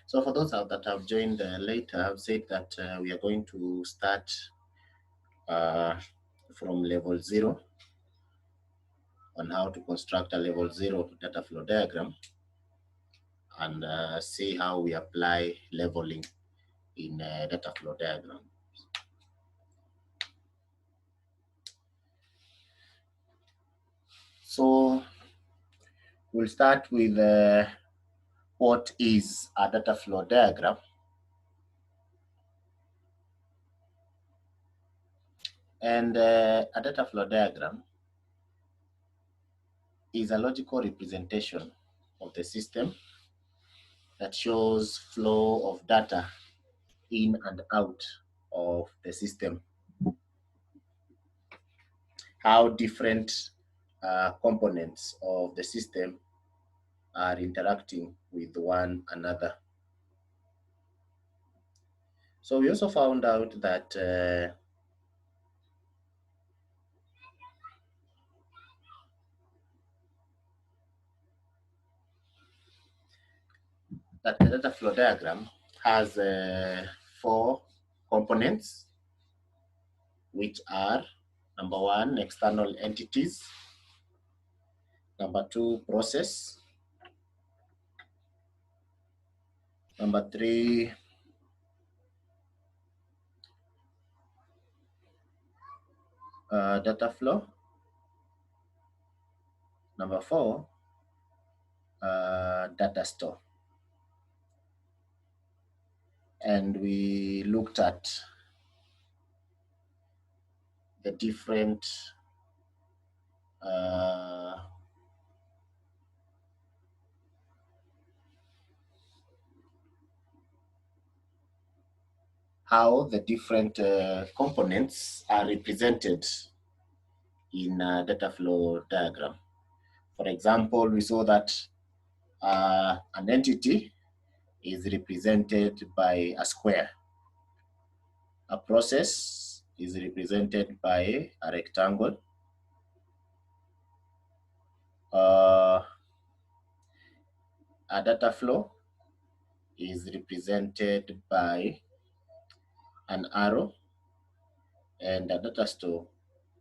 So for those that have joined later, I've said that we are going to start from level 0 on how to construct a level 0 data flow diagram, and see how we apply leveling in data flow diagram. So we'll start with what is a data flow diagram. And a data flow diagram is a logical representation of the system that shows flow of data in and out of the system, how different components of the system are interacting with one another. So we also found out that the data flow diagram has 4 components, which are: number 1, external entities; number 2, process; number 3, data flow; number 4, data store. And we looked at the different how the different components are represented in a data flow diagram. For example, we saw that an entity is represented by a square. A process is represented by a rectangle. A data flow is represented by an arrow, and a data store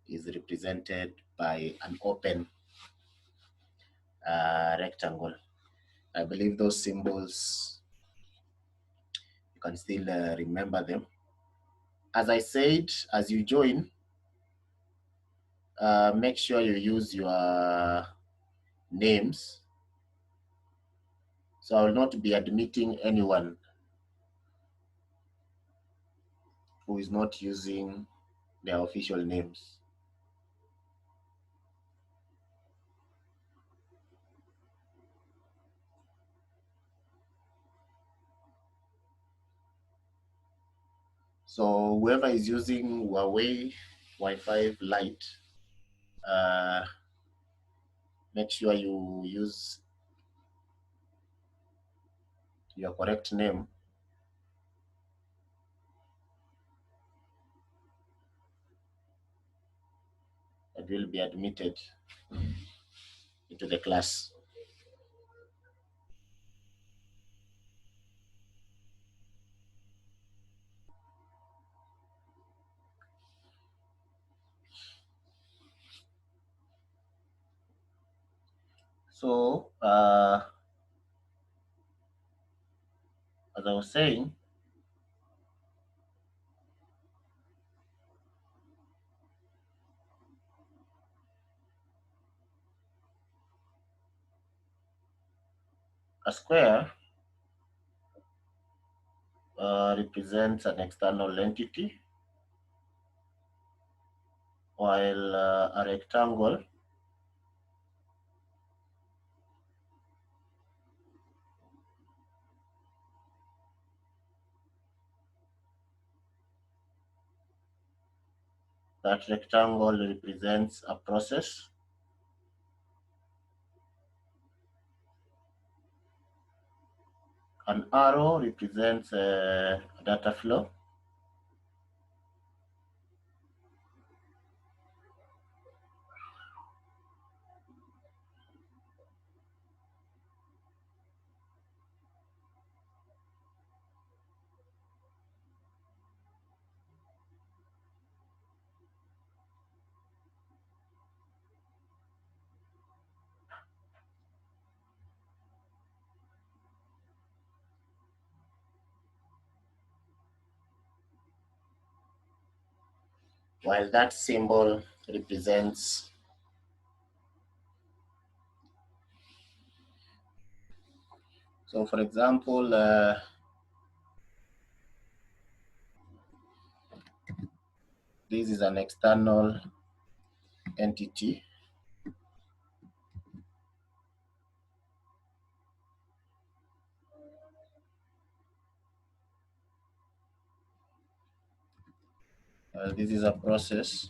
is represented by an open rectangle. I believe those symbols, you can still remember them. As I said, as you join, make sure you use your names. So I will not be admitting anyone who is not using their official names. So whoever is using Huawei Wi-Fi Lite, make sure you use your correct name. That will be admitted into the class. So, as I was saying, a square represents an external entity, while a rectangle represents a process. An arrow represents a data flow. while that symbol represents so for example this is an external entity. This is a process.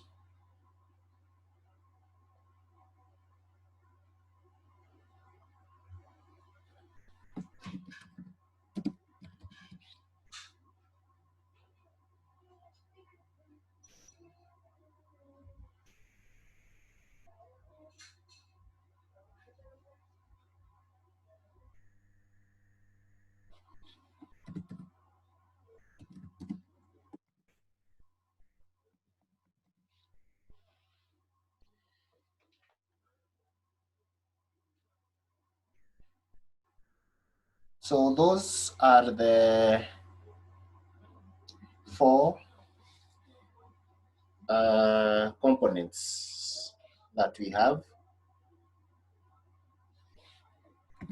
So those are the four components that we have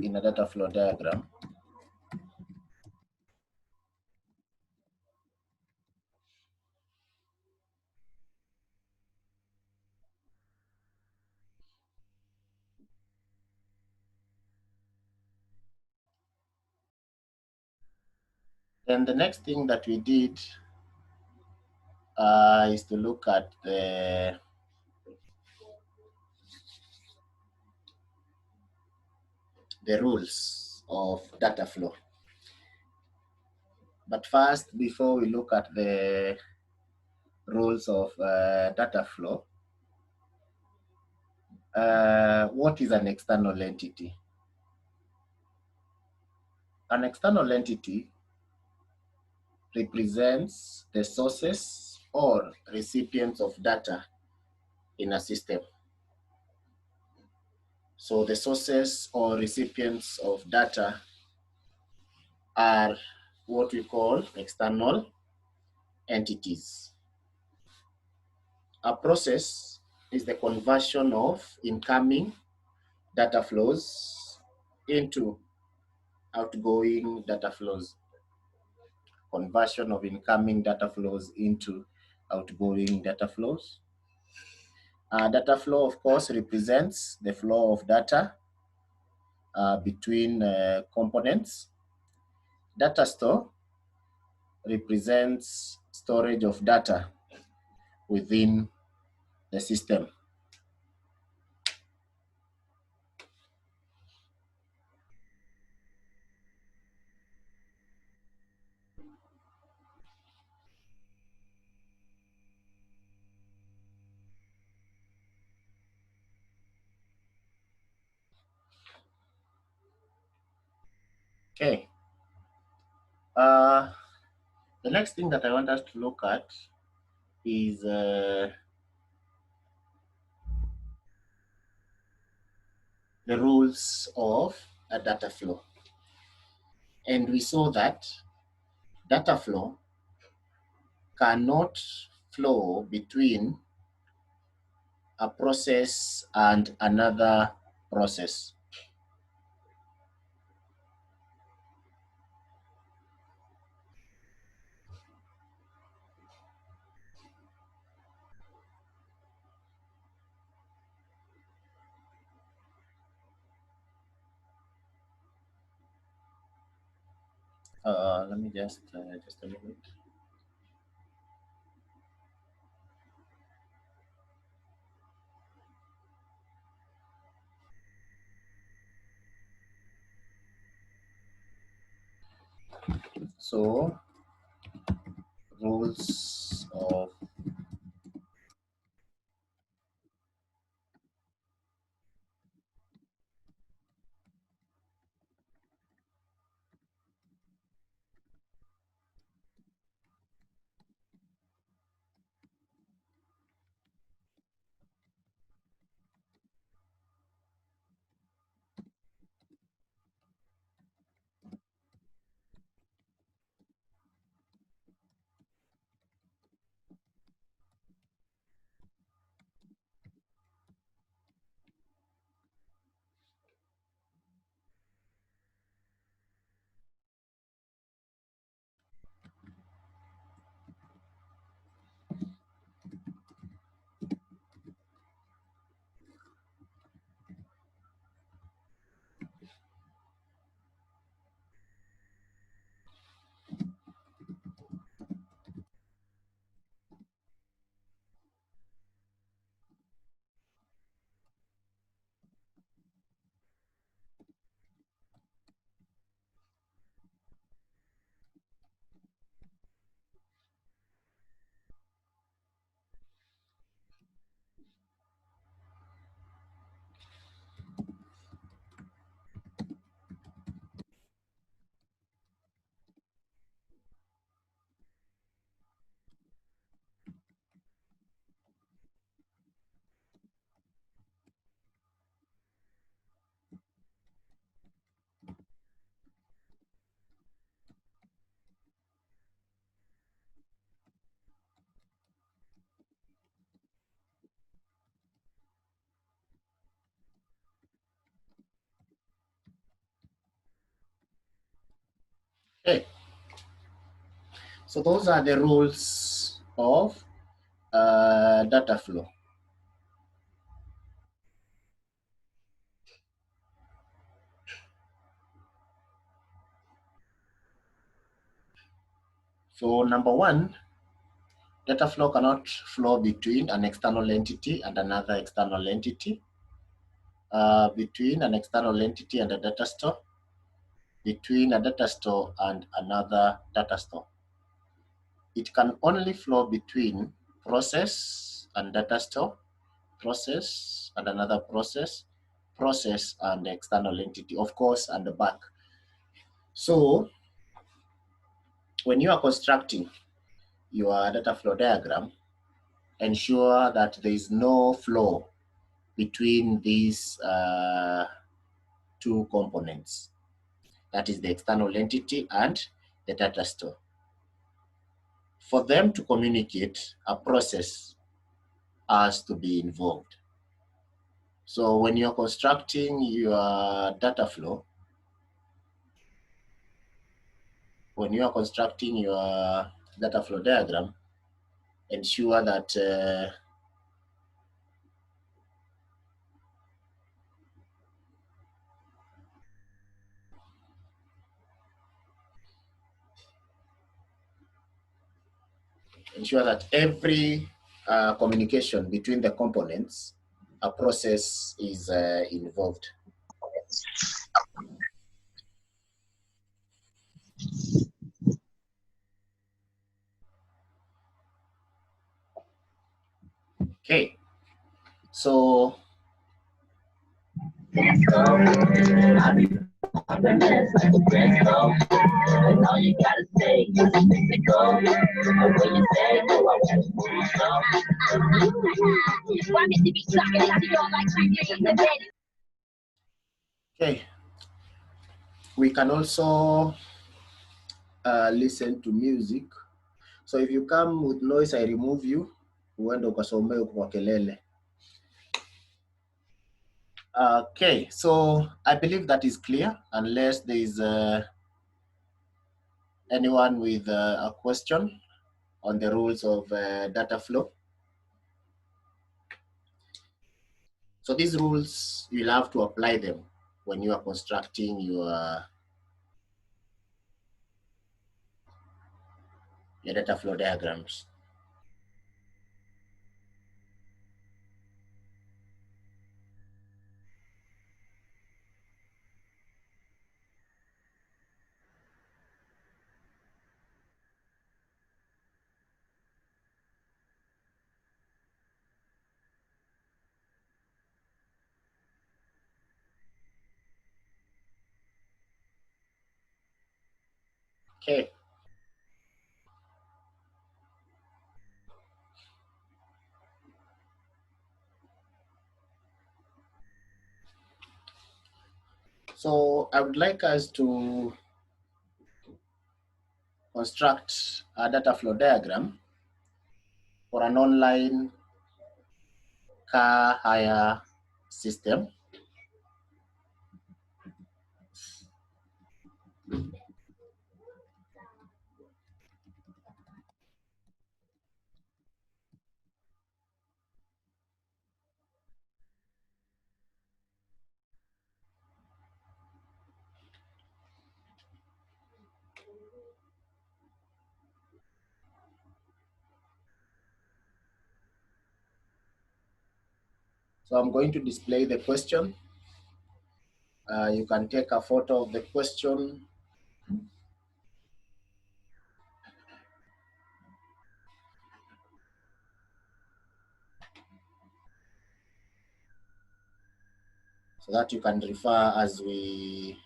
in a data flow diagram. Then the next thing that we did is to look at the rules of data flow. But first, before we look at the rules of data flow, what is an external entity? An external entity represents the sources or recipients of data in a system. So the sources or recipients of data are what we call external entities. A process is the conversion of incoming data flows into outgoing data flows. Conversion of incoming data flows into outgoing data flows. Data flow, of course, represents the flow of data between components. Data store represents storage of data within the system. Okay. The next thing that I want us to look at is the rules of a data flow. And we saw that data flow cannot flow between a process and another process. Let me just a minute. So rules of So those are the rules of data flow. So number one, data flow cannot flow between an external entity and another external entity, between an external entity and a data store, between a data store and another data store. It can only flow between process and data store, process and another process, process and external entity, of course, and the back. So when you are constructing your data flow diagram, ensure that there is no flow between these two components, that is the external entity and the data store. For them to communicate, a process has to be involved. So when you're constructing your data flow, diagram, ensure that every communication between the components, a process is involved. Okay, so okay, we can also listen to music. So if you come with noise, I remove you. Uende ukasomee kwa kelele. Okay, so I believe that is clear, unless there is anyone with a question on the rules of data flow. So these rules, you'll have to apply them when you are constructing your data flow diagrams. Okay. So I would like us to construct a data flow diagram for an online car hire system. So I'm going to display the question. You can take a photo of the question. So that you can refer as we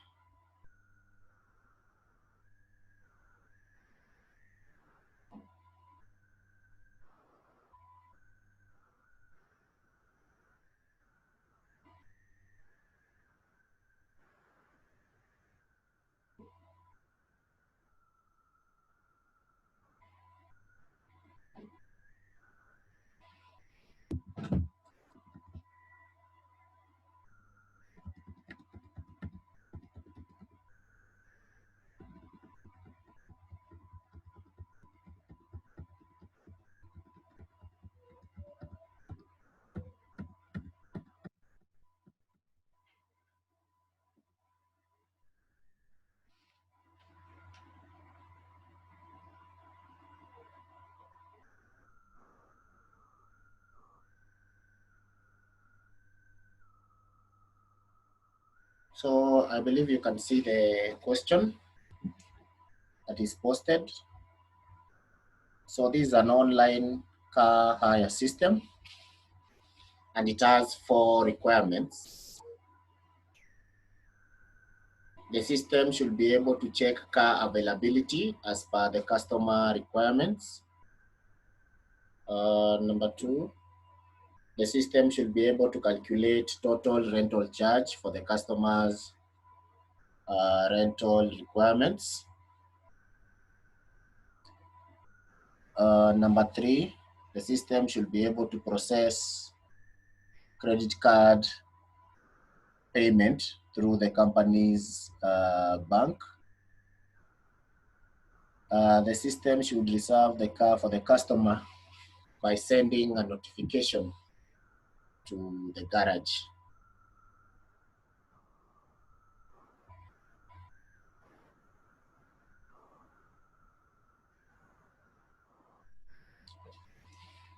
So I believe you can see the question that is posted. So this is an online car hire system, and it has 4 requirements. The system should be able to check car availability as per the customer requirements. Number 2, the system should be able to calculate total rental charge for the customer's rental requirements. Number 3, the system should be able to process credit card payment through the company's bank. The system should reserve the car for the customer by sending a notification to the garage.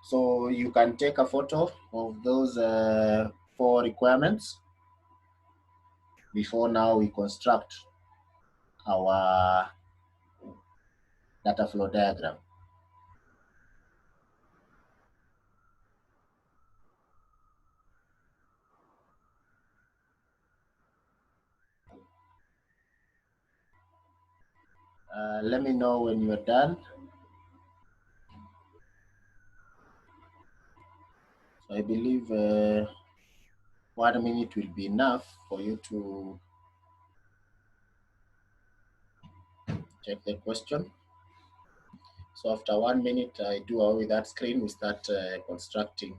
So you can take a photo of those 4 requirements before now we construct our data flow diagram. Let me know when you're done. So I believe 1 minute will be enough for you to check the question. So after 1 minute, I do away with that screen, we start constructing.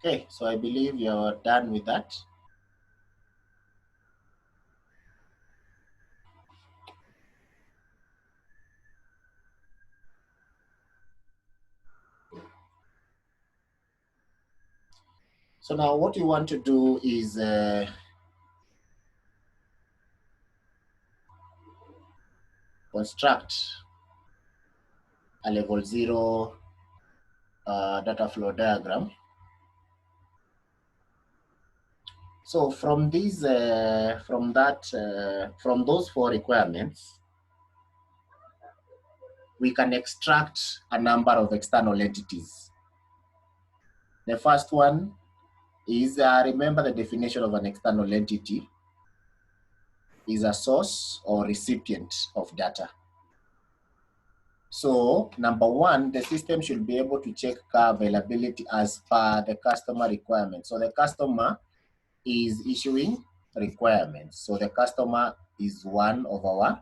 Okay, so I believe you're done with that. So now what you want to do is construct a level 0 data flow diagram. So from these, from those 4 requirements, we can extract a number of external entities. The first one is, remember the definition of an external entity is a source or recipient of data. So number 1, the system should be able to check car availability as per the customer requirements. So the customer is issuing requirements. So the customer is one of our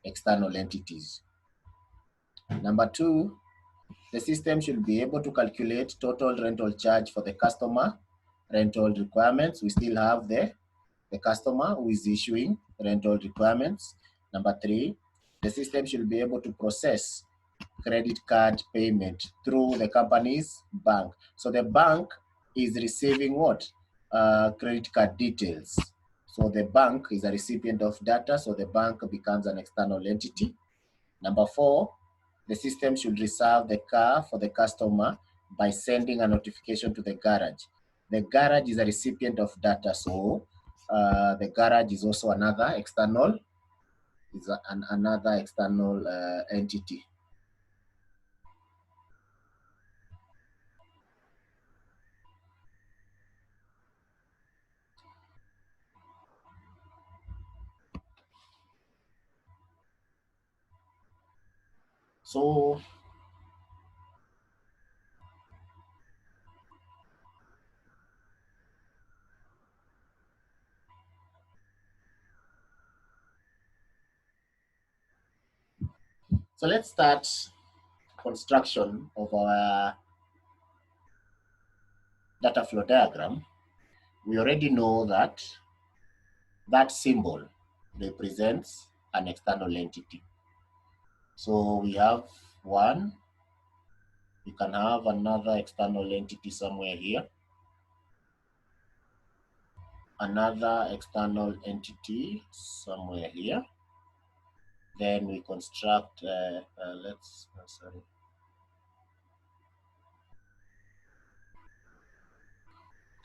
external entities. Number 2, the system should be able to calculate total rental charge for the customer rental requirements. We still have the customer who is issuing rental requirements. Number 3, the system should be able to process credit card payment through the company's bank. So the bank is receiving what? Credit card details. So the bank is a recipient of data, so the bank becomes an external entity. Number 4, the system should reserve the car for the customer by sending a notification to the garage. The garage is a recipient of data, so the garage is also another external, entity. So let's start construction of our data flow diagram. we already know that that symbol represents an external entity. So we have one, you can have another external entity somewhere here, another external entity somewhere here. Then we construct,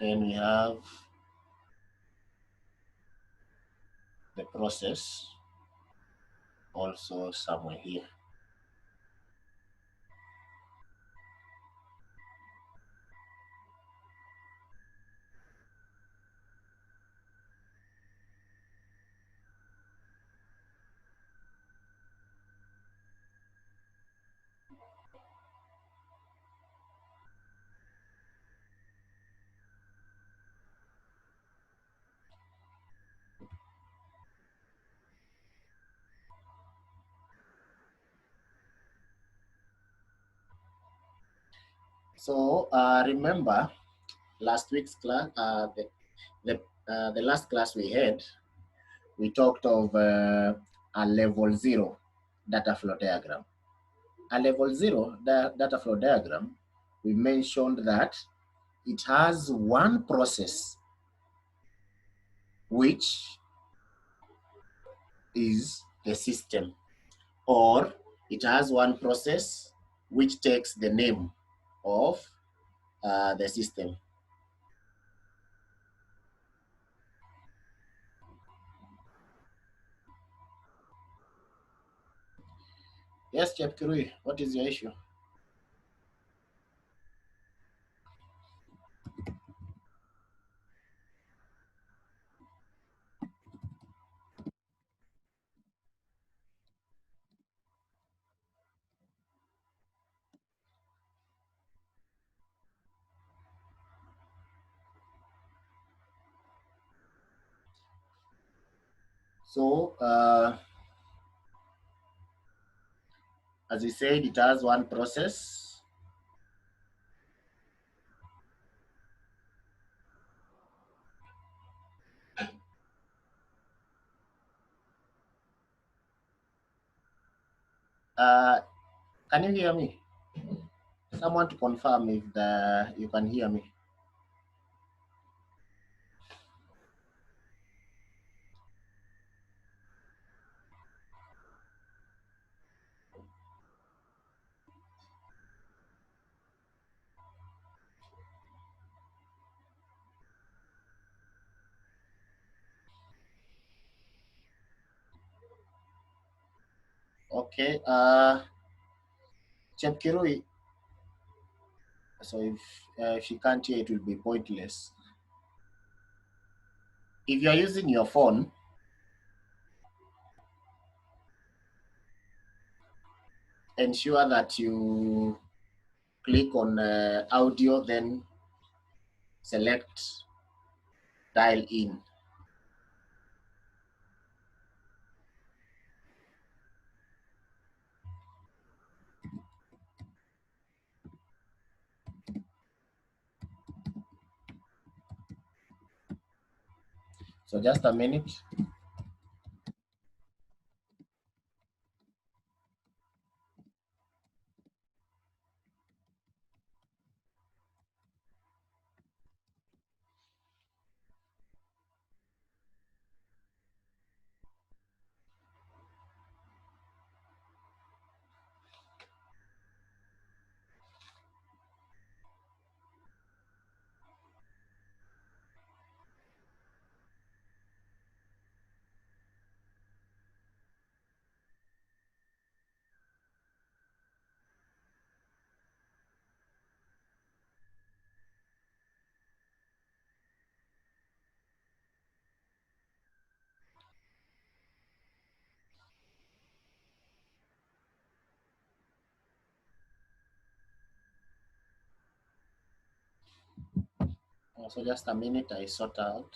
then we have the process also somewhere here. So remember last week's class, the last class we had, we talked of a level 0 data flow diagram. A level 0 data flow diagram, we mentioned that it has one process which is the system, or it has one process which takes the name of the system. Yes, Chef Kirui, what is your issue? So, as we said, it has one process. Uh, can you hear me? Someone to confirm if you can hear me. Okay. Chef Kirui, so if she can't hear, it will be pointless. If you are using your phone, ensure that you click on audio, then select dial in. So just a minute. So just a minute, I sort out.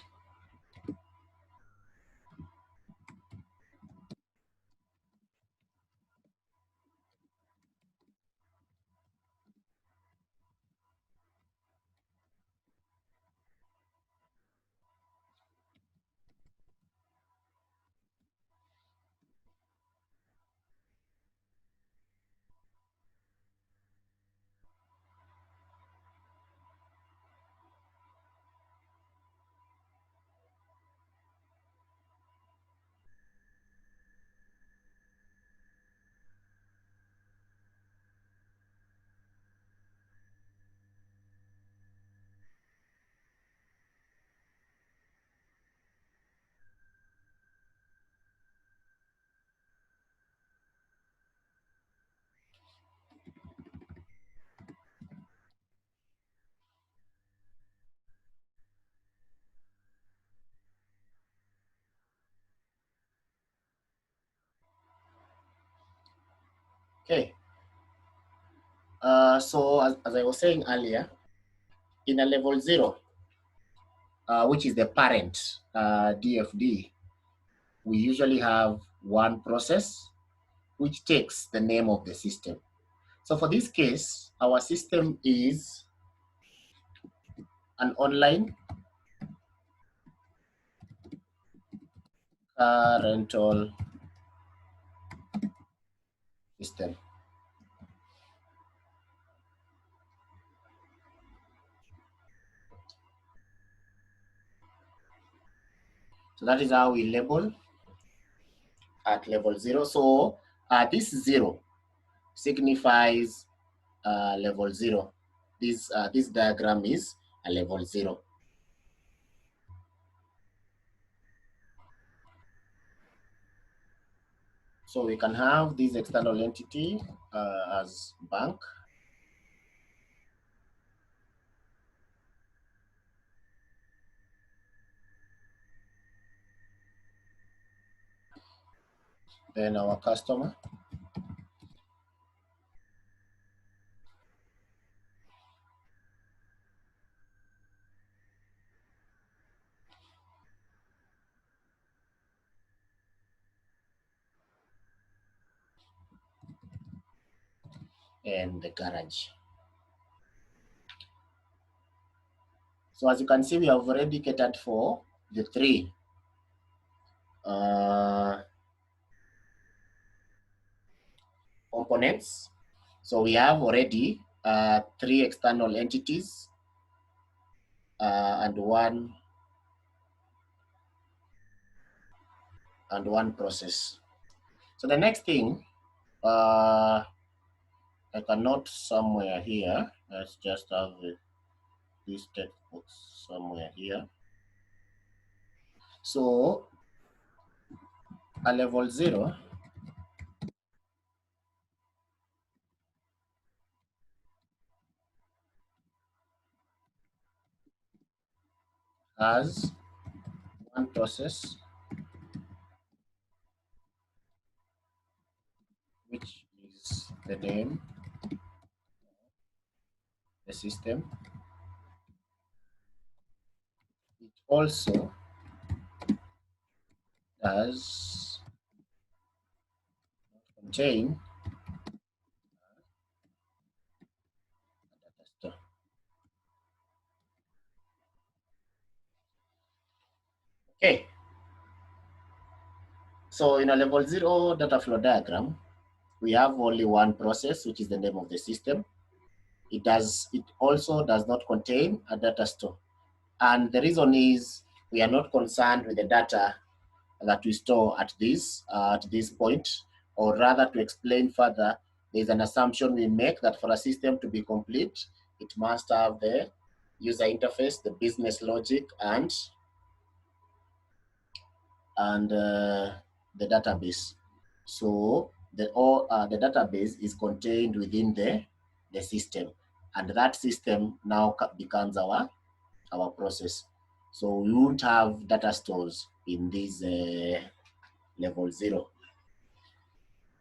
Okay. So as I was saying earlier, in a level 0, which is the parent DFD, we usually have one process which takes the name of the system. So for this case, our system is an online car rental system. So that is how we label at level 0. So this 0 signifies level 0. This diagram is a level 0. So we can have this external entity as bank. Then our customer. And the garage. So as you can see, we have already catered for the three components. So we have already three external entities and one process. So the next thing, I can note somewhere here. Let's just have this textbook somewhere here. So a level 0 has one process which is the name, the system. It also does contain a data store. Okay. So in a level 0 data flow diagram, we have only one process, which is the name of the system. It also does not contain a data store. And the reason is we are not concerned with the data that we store at this point, or rather, to explain further, there's an assumption we make that for a system to be complete, it must have the user interface, the business logic, and the database. So the database is contained within the system, and that system now becomes our process. So we won't have data stores in this level 0.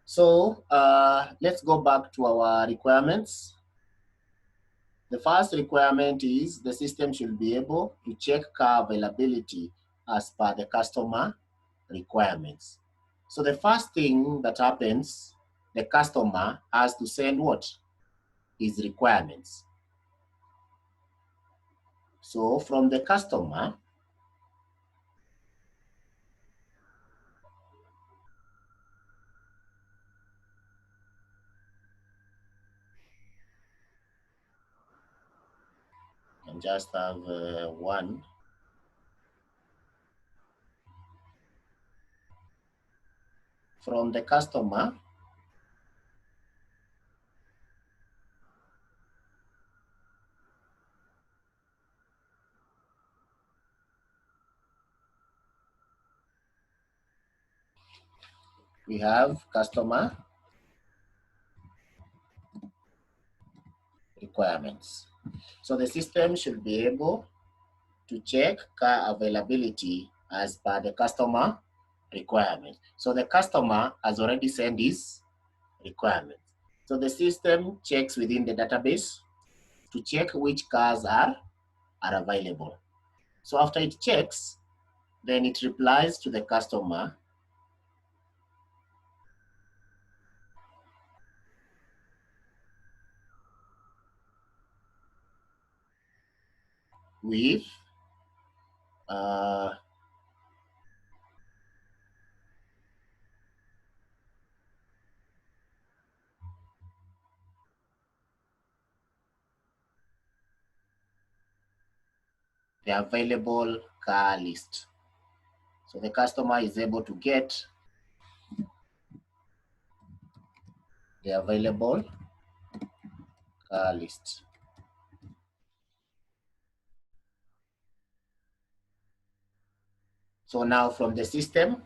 So let's go back to our requirements. The first requirement is the system should be able to check car availability as per the customer requirements. So the first thing that happens, the customer has to send what? His requirements. So from the customer, you can just have one. From the customer, we have customer requirements. So the system should be able to check car availability as per the customer requirement. So the customer has already sent his requirement. So the system checks within the database to check which cars are available. So after it checks, then it replies to the customer with the available car list. So the customer is able to get the available car list. So now from the system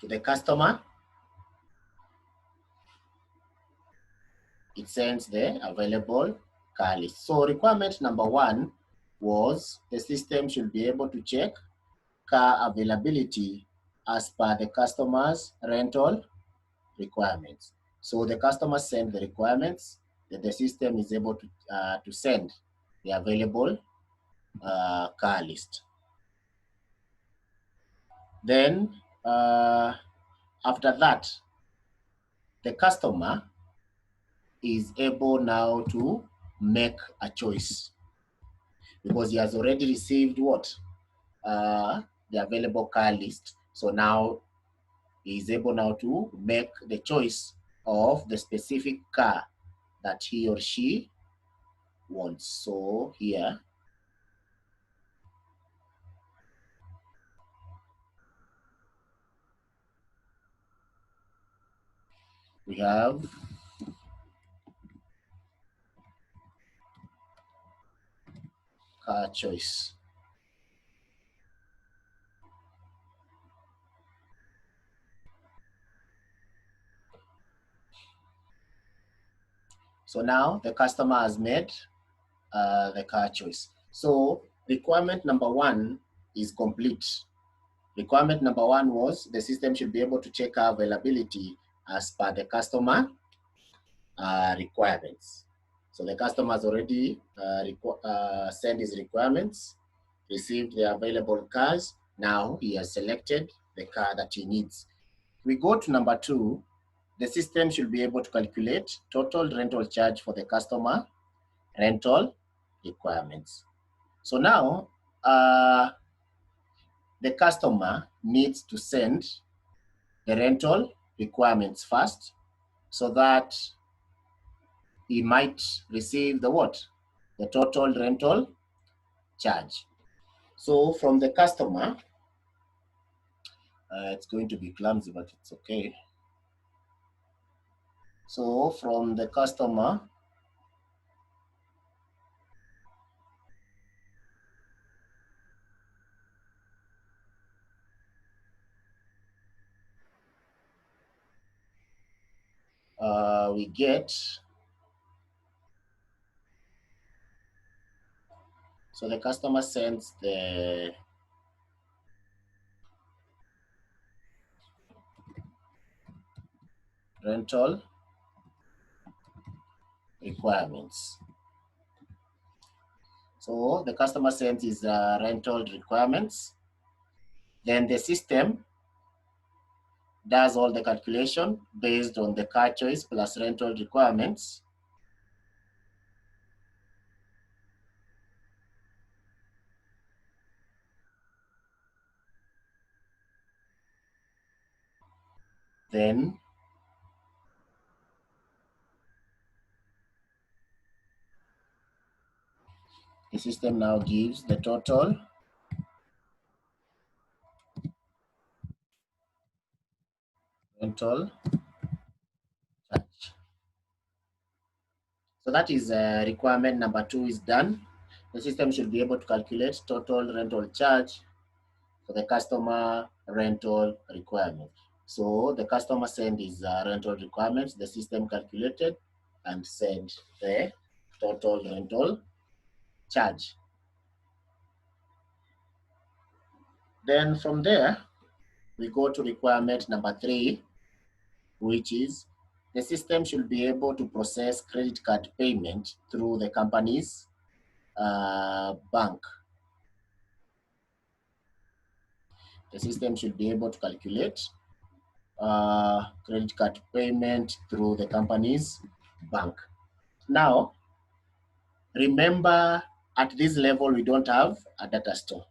to the customer, it sends the available car list. So requirement number one was the system should be able to check car availability as per the customer's rental requirements. So the customer send the requirements, that the system is able to send the available car list. Then after that, the customer is able now to make a choice because he has already received what? The available car list. So now he is able now to make the choice of the specific car that he or she wants. So here we have car choice. So now the customer has made the car choice. So requirement number one is complete. Requirement number one was the system should be able to check car availability as per the customer requirements. So the customer has already sent his requirements, received the available cars. Now he has selected the car that he needs. We go to number two. The system should be able to calculate total rental charge for the customer rental requirements. So now the customer needs to send the rental requirements first so that he might receive the what? The total rental charge. So from the customer, it's going to be clumsy, but it's okay. So from the customer, we get, so the customer sends the rental requirements. So the customer sends his rental requirements. Then the system does all the calculation based on the car choice plus rental requirements. Then the system now gives the total rental charge. So that is requirement number two is done. The system should be able to calculate total rental charge for the customer rental requirement. So the customer sent his rental requirements, the system calculated and sent the total rental charge. Then from there, we go to requirement number three, which is the system should be able to process credit card payment through the company's bank. The system should be able to calculate credit card payment through the company's bank. Now, remember at this level, we don't have a data store.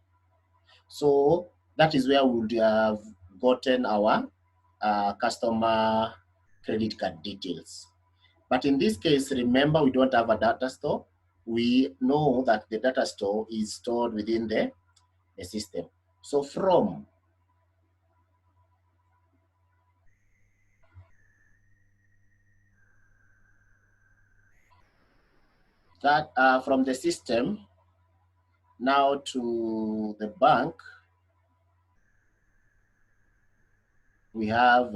So that is where we would have gotten our customer credit card details. But in this case, remember, we don't have a data store. We know that the data store is stored within the system. So from that, from the system now to the bank, we have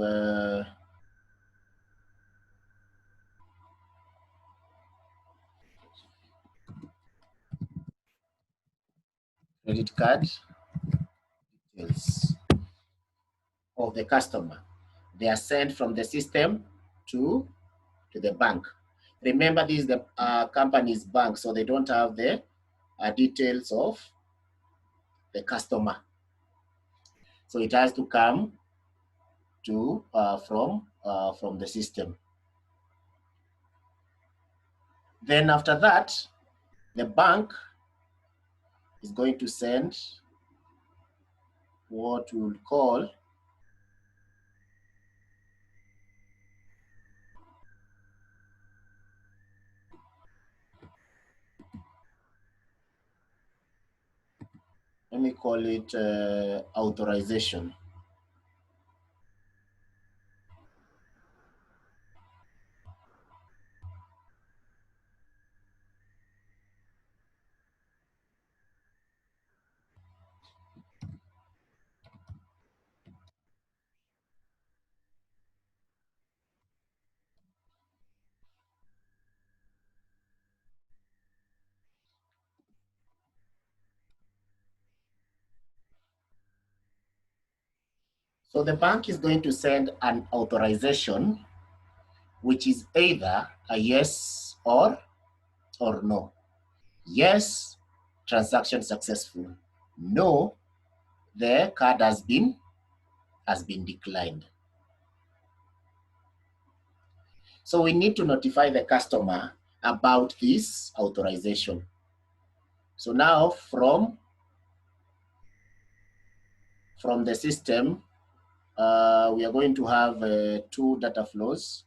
credit card details of the customer. They are sent from the system to the bank. Remember, this is the company's bank, so they don't have the details of the customer. So it has to come to from the system. Then after that, the bank is going to send what we'll call let me call it authorization. So the bank is going to send an authorization, which is either a yes or no. Yes, transaction successful. No, the card has been declined. So we need to notify the customer about this authorization. So now from the system, we are going to have two data flows.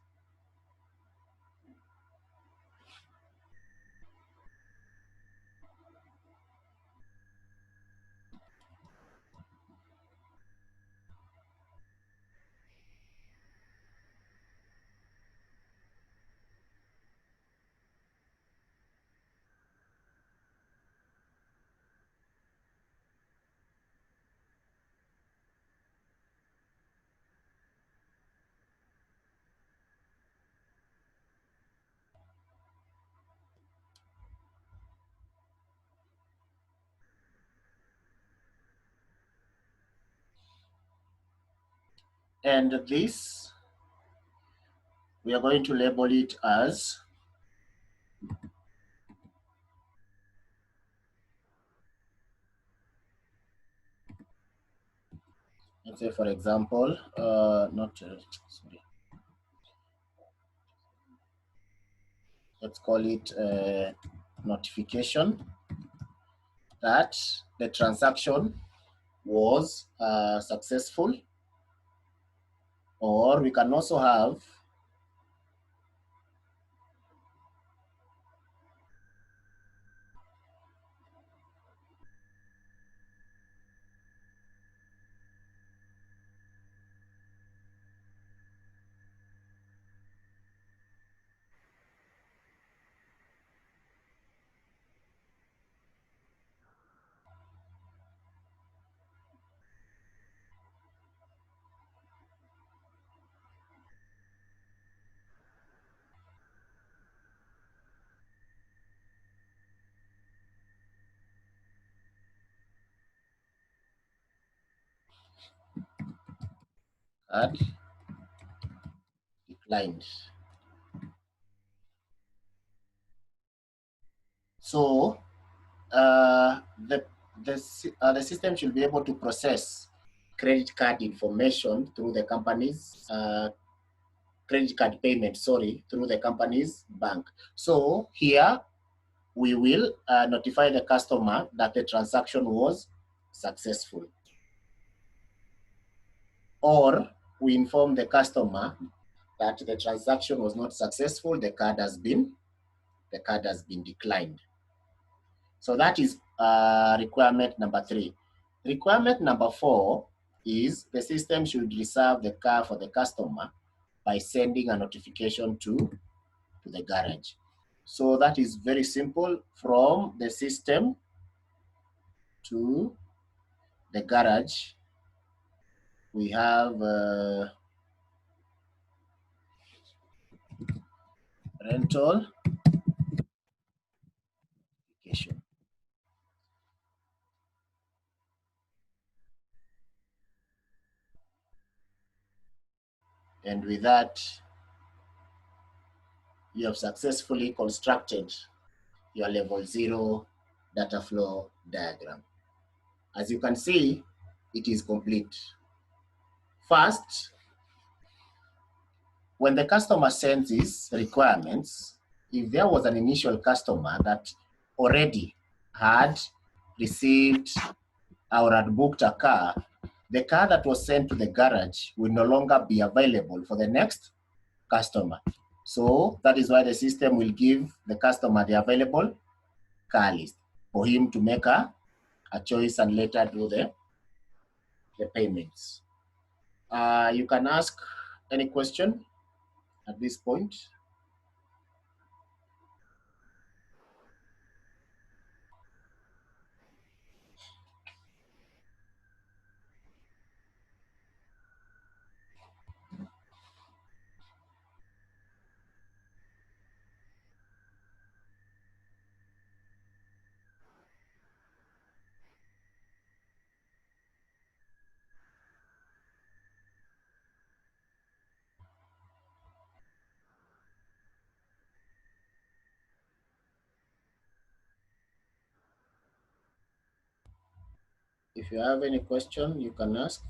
And this, we are going to label it as let's say, for example, sorry. Let's call it notification that the transaction was successful, or we can also have card declined. So the the system should be able to process credit card information through the company's credit card payment, through the company's bank. So here we will notify the customer that the transaction was successful. Or we inform the customer that the transaction was not successful, the card has been declined. So that is requirement number 3. Requirement number 4 is the system should reserve the car for the customer by sending a notification to the garage. So that is very simple. From the system to the garage, we have rental notification. And with that, you have successfully constructed your level 0 data flow diagram. As you can see, it is complete. First, when the customer sends his requirements, if there was an initial customer that already had received or had booked a car, the car that was sent to the garage will no longer be available for the next customer. So that is why the system will give the customer the available car list for him to make a choice and later do the payments. You can ask any question at this point. If you have any question, you can ask.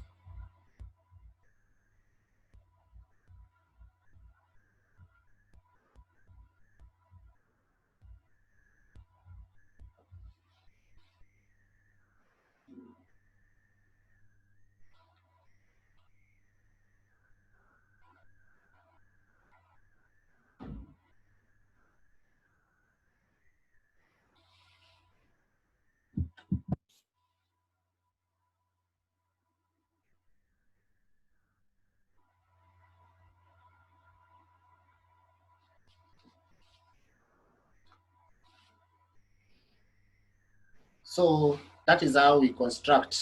So that is how we construct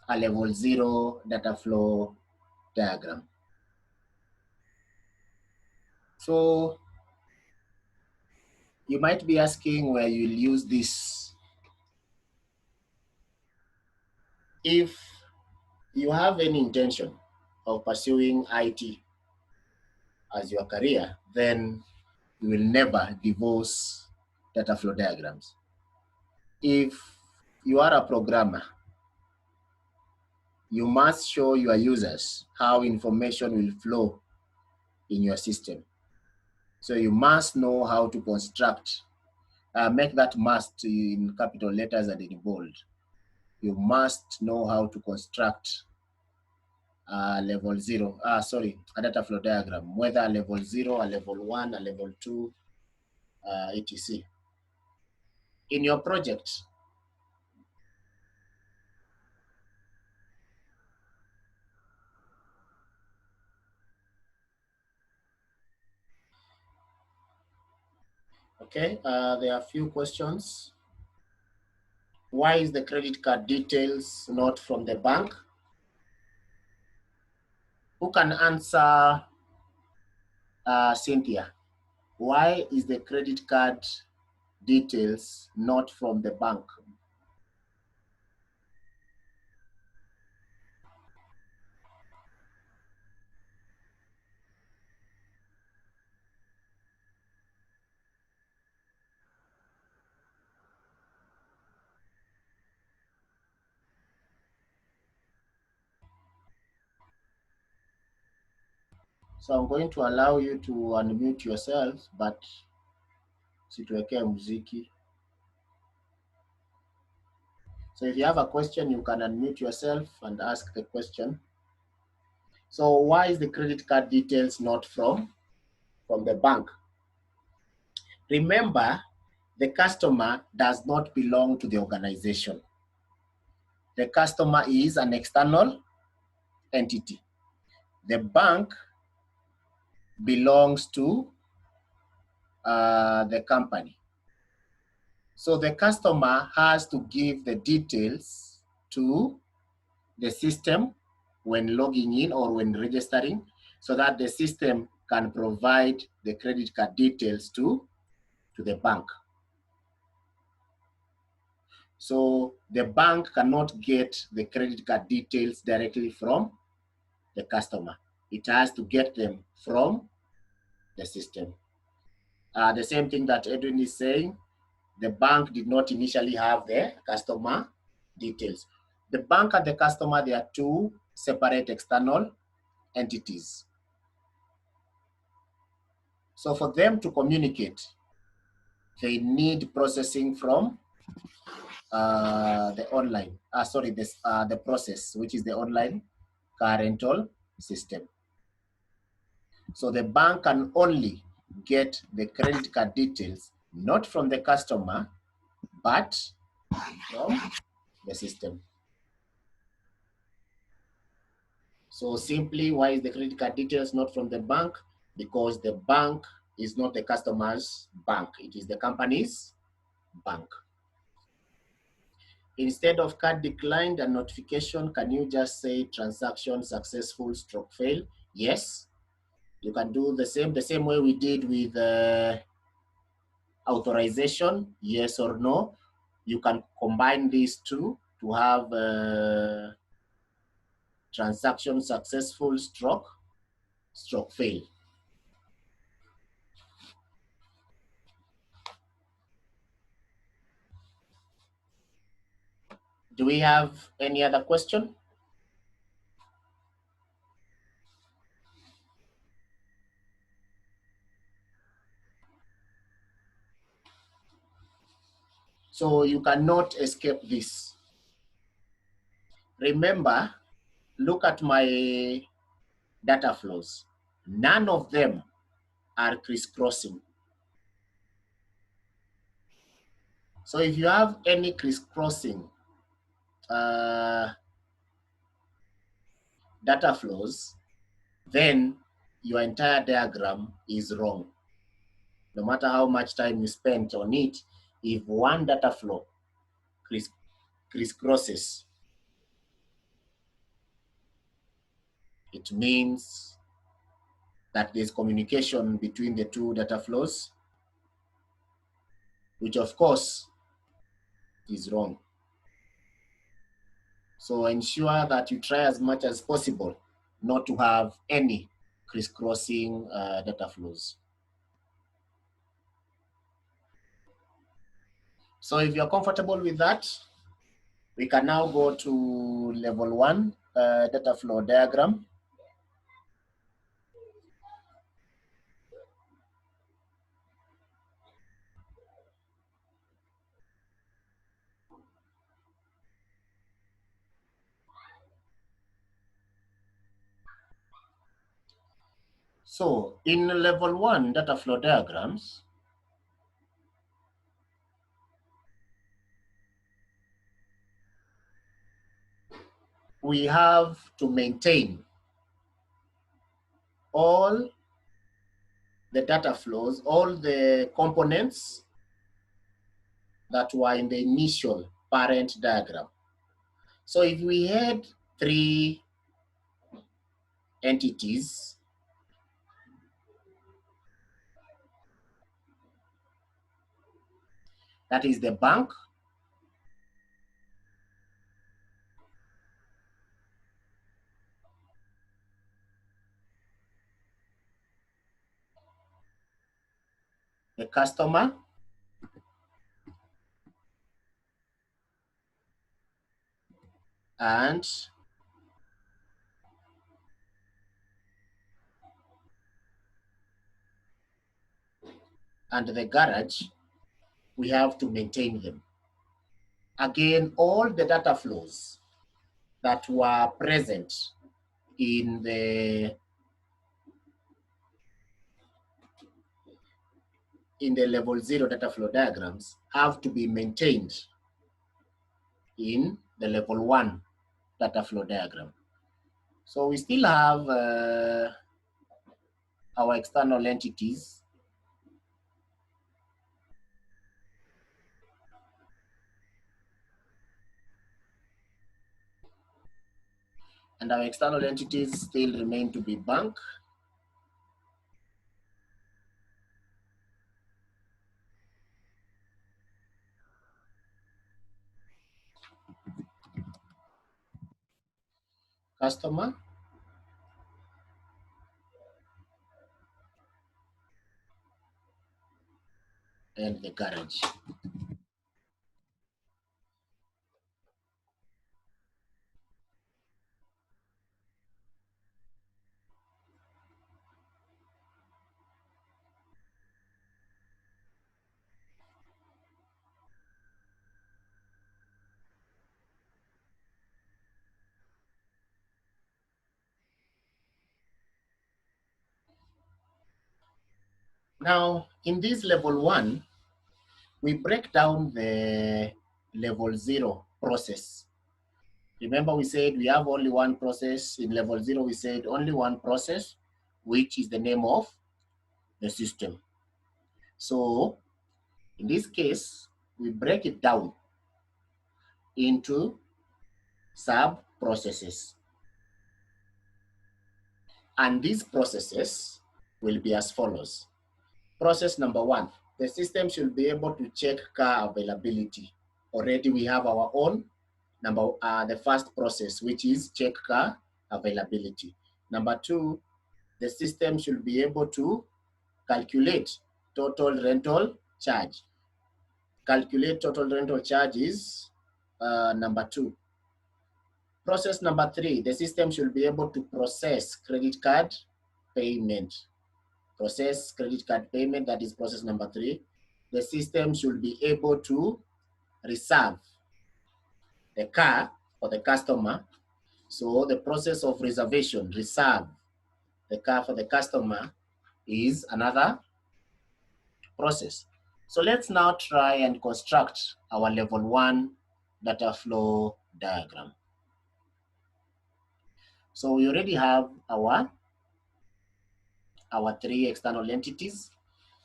a level 0 data flow diagram. So you might be asking where you'll use this. If you have any intention of pursuing IT as your career, then you will never divorce data flow diagrams. If you are a programmer, you must show your users how information will flow in your system. So you must know how to construct, make that must in capital letters and in bold. You must know how to construct level 0, a data flow diagram, whether a level 0, a level 1, a level 2, etc. In your project, okay, there are a few questions. Why is the credit card details not from the bank? Who can answer Cynthia? Why is the credit card details not from the bank? So I'm going to allow you to unmute yourself, but situwekee muziki. So if you have a question, you can unmute yourself and ask the question. So why is the credit card details not from the bank? Remember, the customer does not belong to the organization. The customer is an external entity. The bank belongs to the company. So the customer has to give the details to the system when logging in or when registering, so that the system can provide the credit card details to the bank. So the bank cannot get the credit card details directly from the customer. It has to get them from the system. The same thing that Edwin is saying, the bank did not initially have the customer details. The bank and the customer, they are two separate external entities. So for them to communicate, they need processing from the online, the process, which is the online car rental system. So the bank can only get the credit card details, not from the customer, but from the system. So simply, why is the credit card details not from the bank? Because the bank is not the customer's bank. It is the company's bank. Instead of card declined and notification, can you just say transaction successful stroke fail? Yes. You can do the same way we did with authorization, yes or no. You can combine these two to have transaction successful stroke fail. Do we have any other question? So you cannot escape this. Remember, look at my data flows. None of them are crisscrossing. So if you have any crisscrossing data flows, then your entire diagram is wrong. No matter how much time you spent on it, if one data flow crisscrosses, it means that there's communication between the two data flows, which of course is wrong. So ensure that you try as much as possible not to have any crisscrossing data flows. So if you're comfortable with that, we can now go to level 1 data flow diagram. So in level 1 data flow diagrams, we have to maintain all the data flows, all the components that were in the initial parent diagram. So if we had 3 entities, that is the bank, the customer, and and the garage, we have to maintain them. Again, all the data flows that were present in the level 0 data flow diagrams have to be maintained in the level 1 data flow diagram. So we still have our external entities. And our external entities still remain to be bank, customer, and the garage. Now, in this level 1, we break down the level 0 process. Remember, we said we have only one process. In level 0, we said only one process, which is the name of the system. So, in this case, we break it down into sub-processes. And these processes will be as follows. Process number 1, the system should be able to check car availability. Already we have our own the first process, which is check car availability. Number 2, the system should be able to calculate total rental charge. Calculate total rental charge is number 2. Process number 3, the system should be able to process credit card payment. Process credit card payment, that is process number 3. The system should be able to reserve the car for the customer. So the process of reservation, reserve the car for the customer, is another process. So let's now try and construct our level 1 data flow diagram. So we already have our 3 external entities.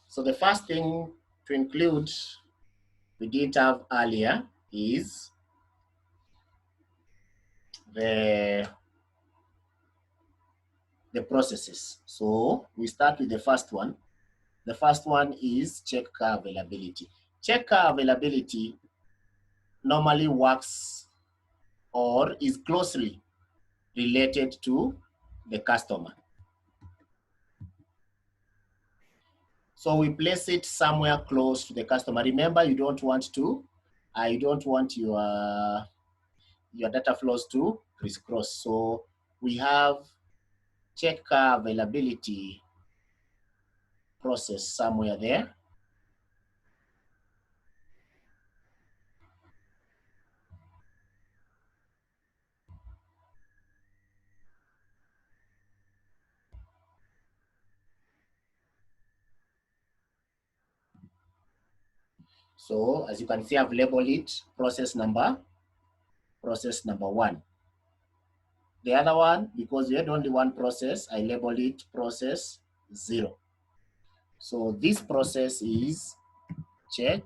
So the first thing to include we didn't have earlier is the processes. So we start with the first one. The first one is check car availability. Check car availability normally works or is closely related to the customer. So we place it somewhere close to the customer. Remember, you don't want your data flows to crisscross. So we have check car availability process somewhere there. So as you can see, I've labeled it process number 1. The other one, because we had only one process, I labeled it process 0. So this process is check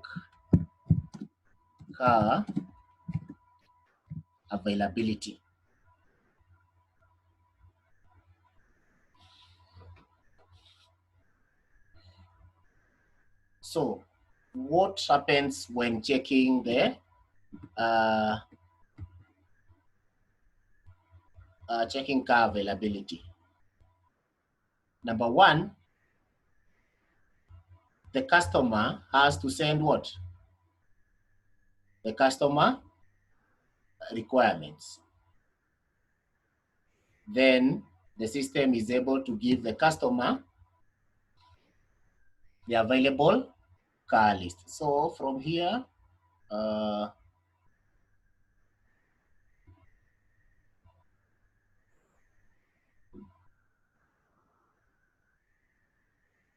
car availability. So what happens when checking the checking car availability? Number 1, the customer has to send what? The customer requirements. Then the system is able to give the customer the available car list. So from here,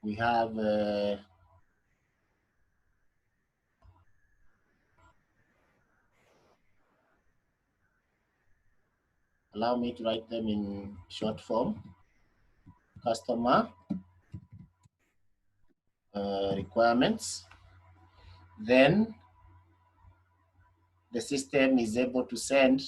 we have allow me to write them in short form. Customer requirements. Then the system is able to send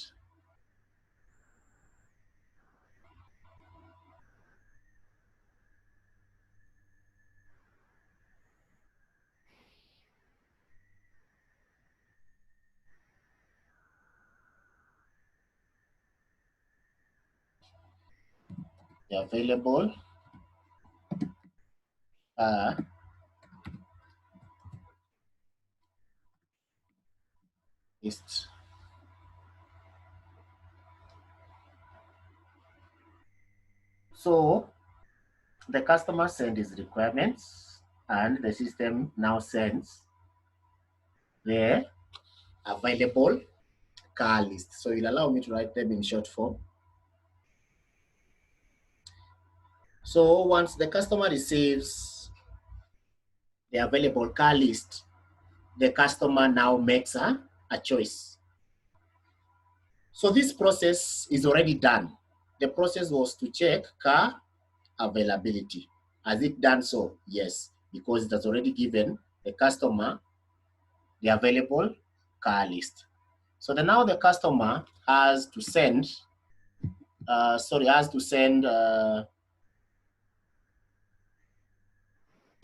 the available list. So the customer sends his requirements and the system now sends the available car list. So it'll allow me to write them in short form. So once the customer receives the available car list, the customer now makes a choice. So this process is already done. The process was to check car availability. Has it done so? Yes, because it has already given the customer the available car list. So then now the customer has to send,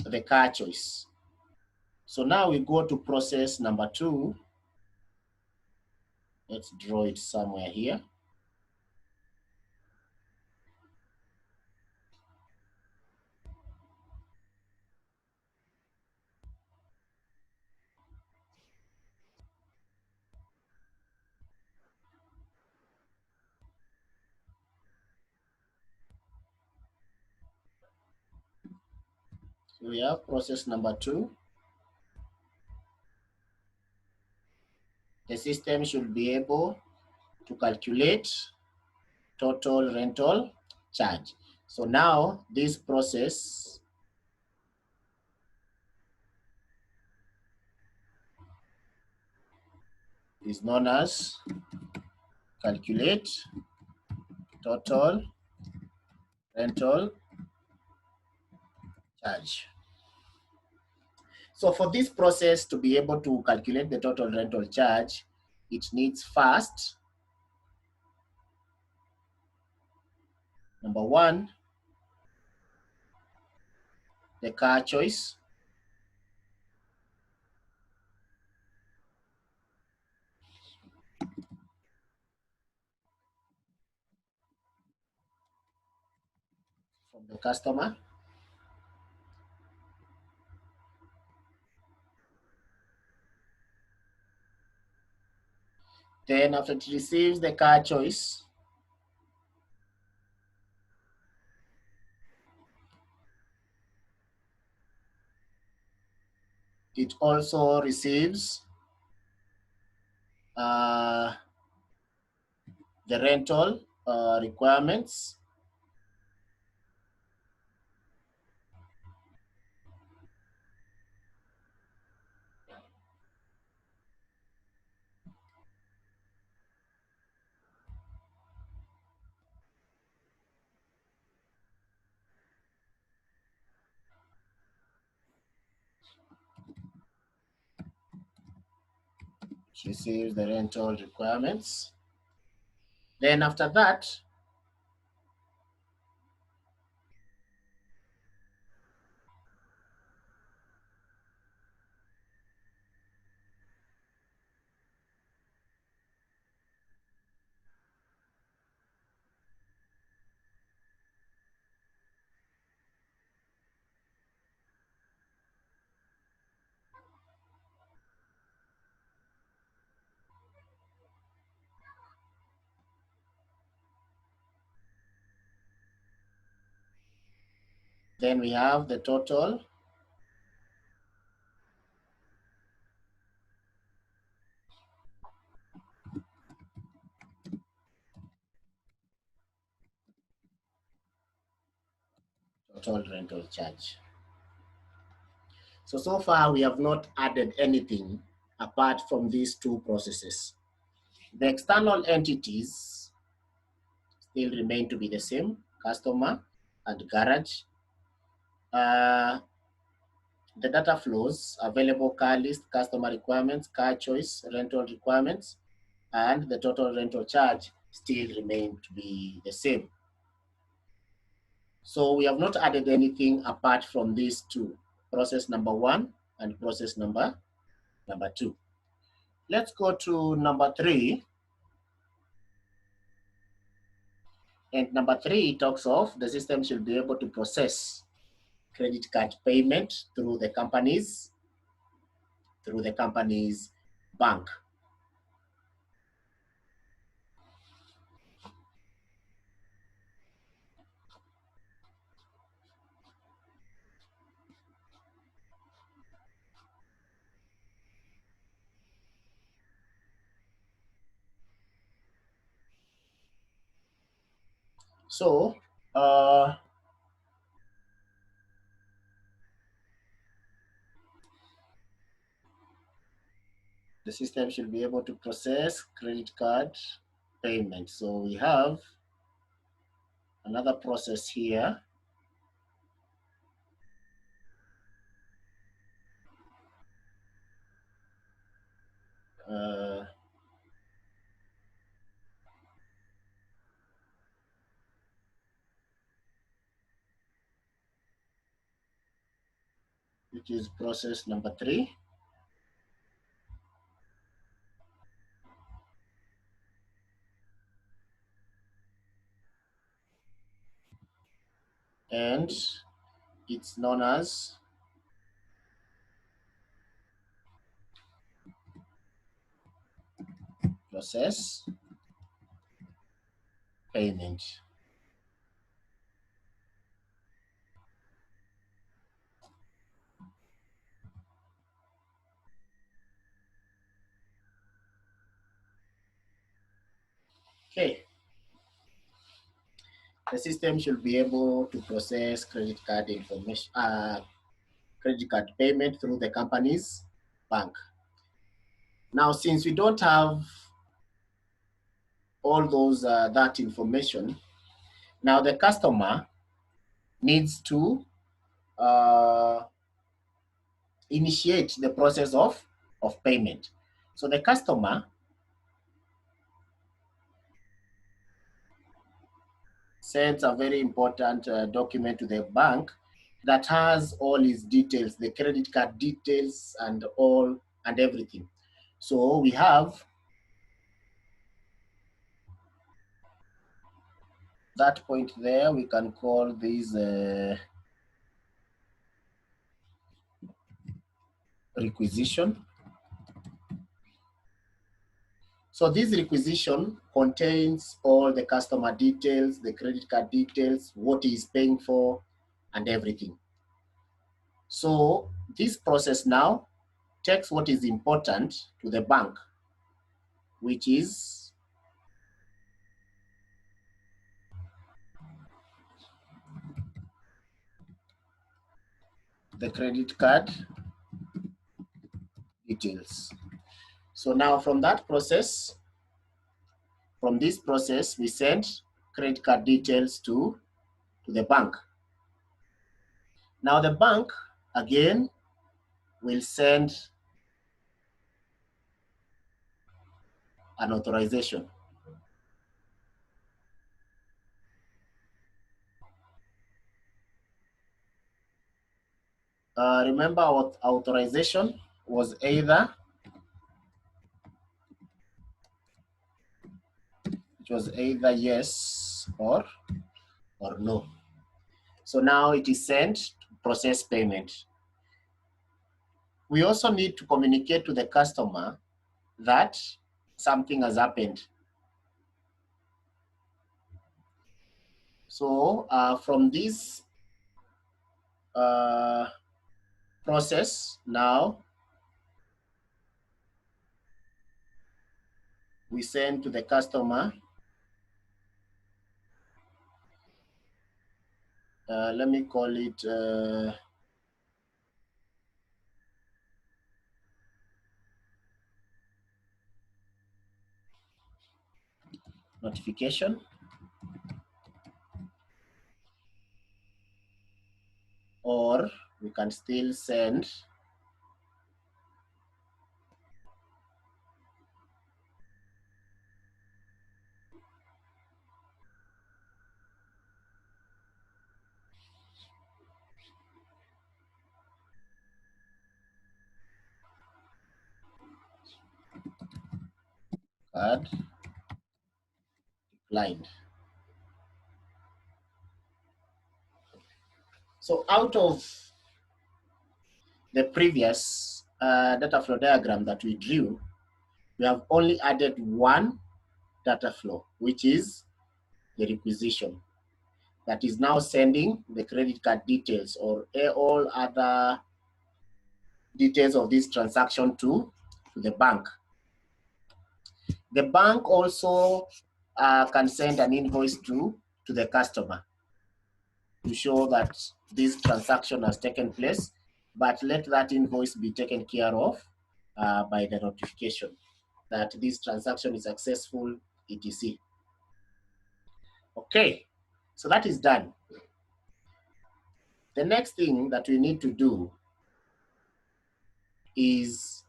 the car choice. So now we go to process number 2. Let's draw it somewhere here. So we have process number 2. The system should be able to calculate total rental charge. So now this process is known as calculate total rental charge. So for this process to be able to calculate the total rental charge, it needs first, number 1, the car choice. From the customer. Then after it receives the car choice, it also receives the rental requirements. It receives the rental requirements. Then after that, then we have the total total rental charge. So far we have not added anything apart from these two processes. The external entities still remain to be the same, customer and garage. The data flows, available car list, customer requirements, car choice, rental requirements, and the total rental charge still remain to be the same. So we have not added anything apart from these two, process number 1 and process number 2. Let's go to number 3. And number 3 talks of the system should be able to process credit card payment through the company's bank. So the system should be able to process credit card payment. So we have another process here. Which is process number 3. And it's known as process payment. Okay. The system should be able to process credit card information, credit card payment through the company's bank. Now, since we don't have all those that information, now the customer needs to initiate the process of payment. So the customer sends a very important document to the bank that has all his details, the credit card details and all and everything. So we have that point there. We can call this requisition. So this requisition contains all the customer details, the credit card details, what he is paying for, and everything. So this process now takes what is important to the bank, which is the credit card details. So now from that process, from this process, we send credit card details to the bank. Now the bank, again, will send an authorization. Remember, our authorization was either yes or no. So now it is sent to process payment. We also need to communicate to the customer that something has happened. So from this process, now we send to the customer let me call it notification, or we can still send card declined. So out of the previous data flow diagram that we drew, we have only added one data flow, which is the requisition, that is now sending the credit card details or all other details of this transaction to the bank. The bank also can send an invoice to the customer to show that this transaction has taken place, but let that invoice be taken care of by the notification that this transaction is successful, etc. Okay, so that is done. The next thing that we need to do is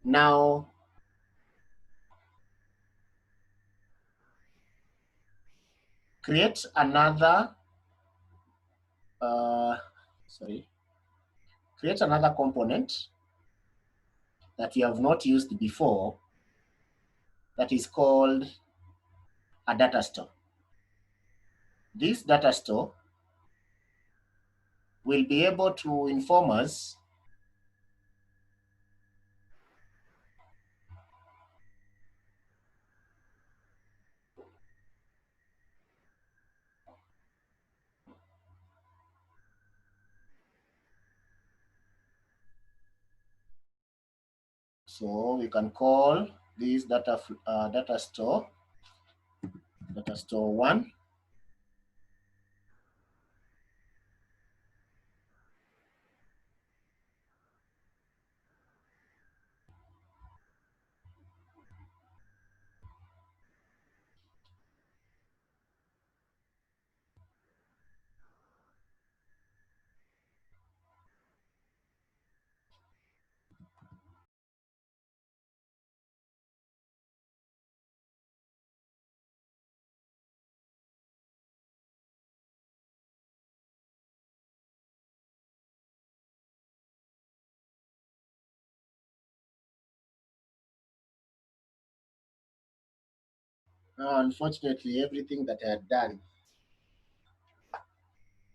now create another, create another component that we have not used before that is called a data store. This data store will be able to inform us so we can call this data store 1. Now, unfortunately, everything that I had done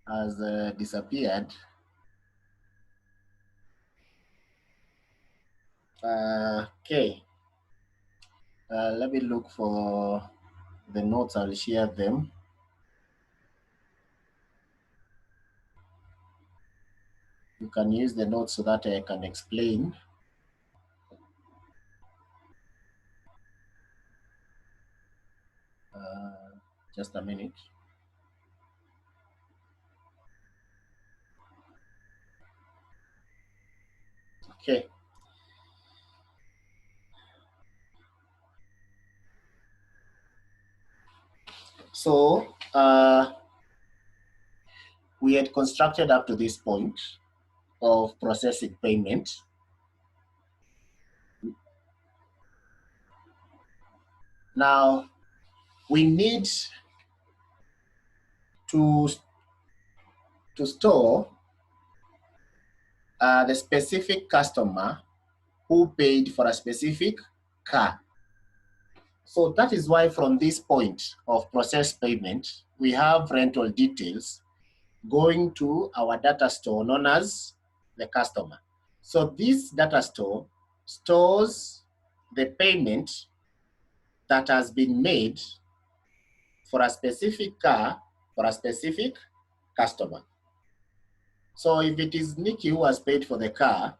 has disappeared. Okay, let me look for the notes. I'll share them. You can use the notes so that I can explain. Just a minute. Okay. So we had constructed up to this point of processing payment. Now we need to store the specific customer who paid for a specific car. So that is why from this point of process payment, we have rental details going to our data store known as the customer. So this data store stores the payment that has been made for a specific car for a specific customer. So if it is Nikki who has paid for the car,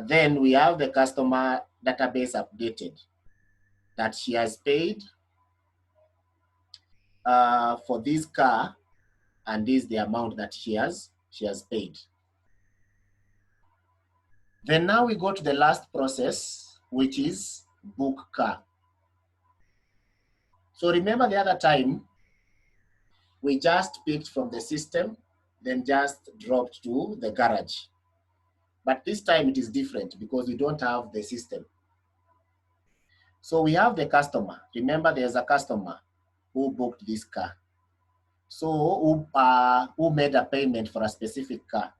then we have the customer database updated that she has paid for this car, and this is the amount that she has paid. Then now we go to the last process, which is book car. So remember the other time, we just picked from the system, then just dropped to the garage. But this time it is different because we don't have the system. So we have the customer. Remember, there's a customer who booked this car. So who made a payment for a specific car.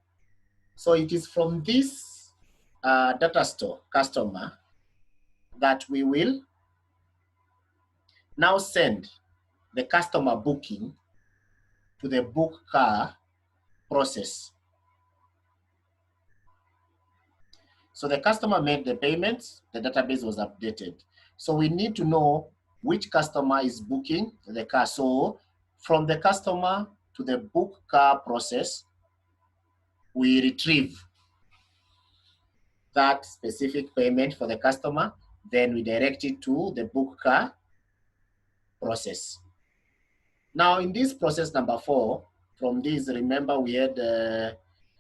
So it is from this data store customer that we will now send the customer booking to the book car process. So the customer made the payments, the database was updated. So we need to know which customer is booking the car. So from the customer to the book car process, we retrieve that specific payment for the customer, then we direct it to the book car process. Now in this process number 4, from this, remember we had the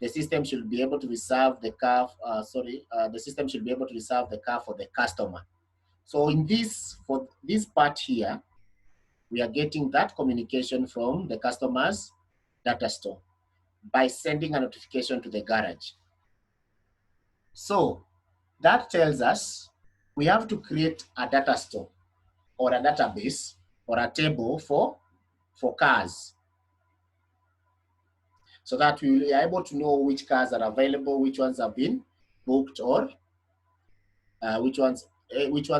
system should be able to reserve the car, the system should be able to reserve the car for the customer. So in this, for this part here, we are getting that communication from the customer's data store by sending a notification to the garage. So that tells us we have to create a data store or a database or a table for cars, so that we are able to know which cars are available, which ones have been booked, or which ones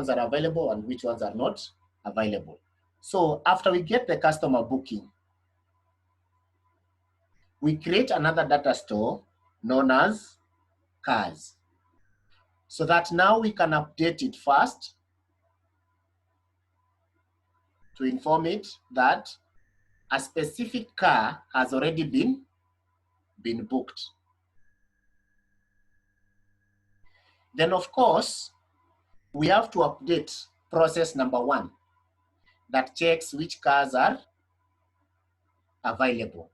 are available and which ones are not available. So after we get the customer booking, we create another data store known as cars, so that now we can update it first to inform it that a specific car has already been booked. Then of course, we have to update process number 1 that checks which cars are available.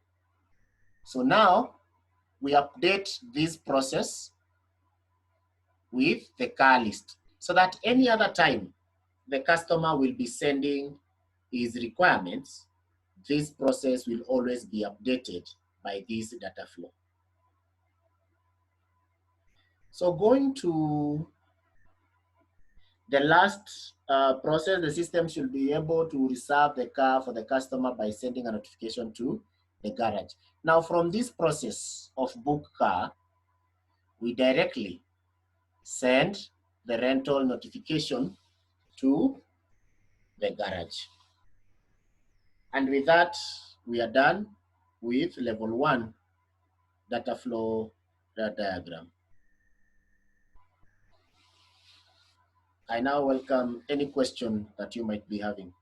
So now we update this process with the car list, so that any other time the customer will be sending his requirements, this process will always be updated by this data flow. So going to the last process, the system should be able to reserve the car for the customer by sending a notification to the garage. Now from this process of book car, we directly send the rental notification to the garage. And with that, we are done with level 1 data flow diagram. I now welcome any question that you might be having.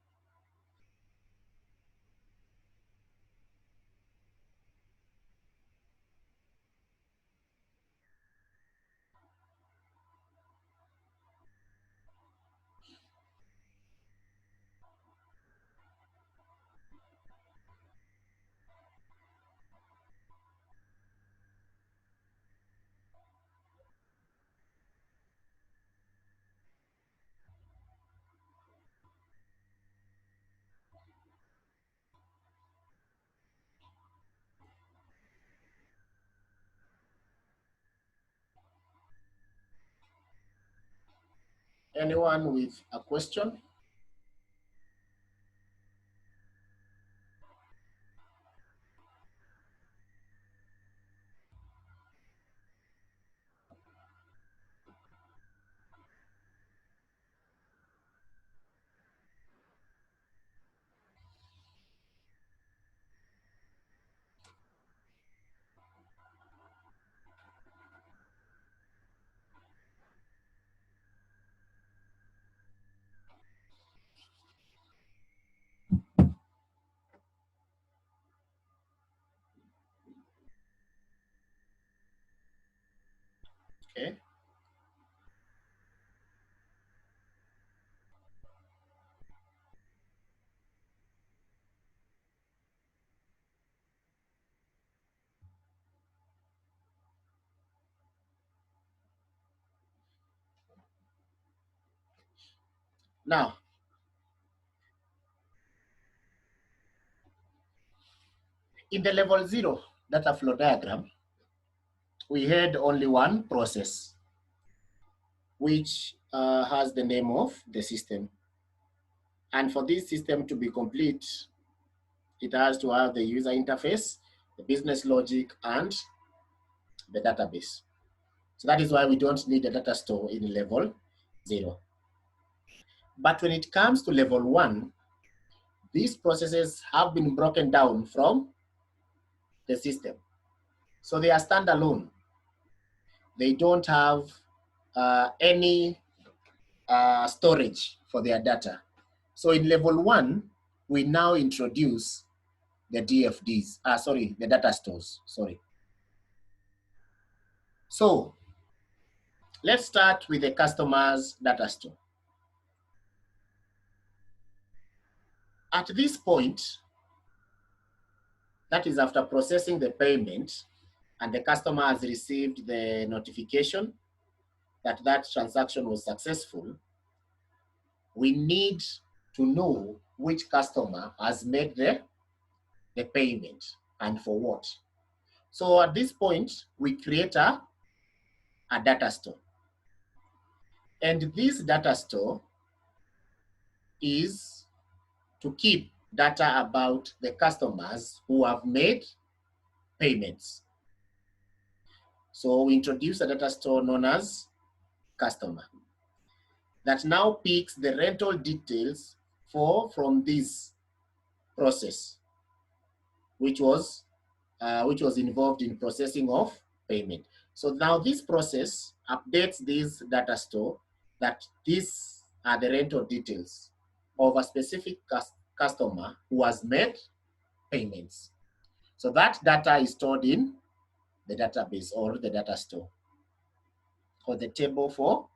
Anyone with a question? Now, in the level 0 data flow diagram, we had only one process, which has the name of the system. And for this system to be complete, it has to have the user interface, the business logic, and the database. So that is why we don't need a data store in level 0. But when it comes to level 1, these processes have been broken down from the system. So they are standalone. They don't have any storage for their data. So in level 1, we now introduce the DFDs, the data stores, So let's start with the customer's data store. At this point, that is after processing the payment and the customer has received the notification that that transaction was successful, we need to know which customer has made the payment and for what. So at this point, we create a data store. And this data store is to keep data about the customers who have made payments. So we introduce a data store known as customer that now picks the rental details from this process, which was involved in processing of payment. So now this process updates this data store that these are the rental details of a specific customer who has made payments. So that data is stored in the database or the data store or the table for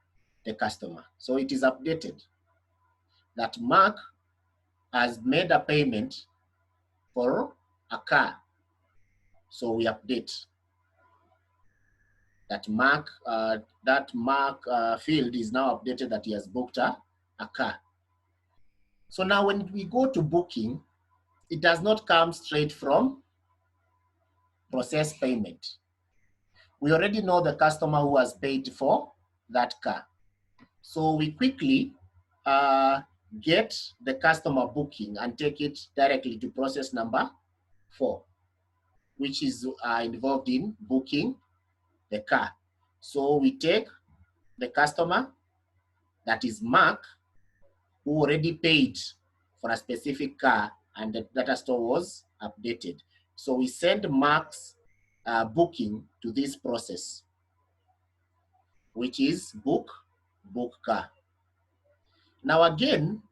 the customer. So it is updated that Mark has made a payment for a car. So we update that Mark field is now updated that he has booked a car. So now when we go to booking, it does not come straight from process payment. We already know the customer who has paid for that car. So we quickly get the customer booking and take it directly to process number 4, which is involved in booking the car. So we take the customer, that is Mark, who already paid for a specific car and the data store was updated. So we send Mark's booking to this process, which is book car. Now again,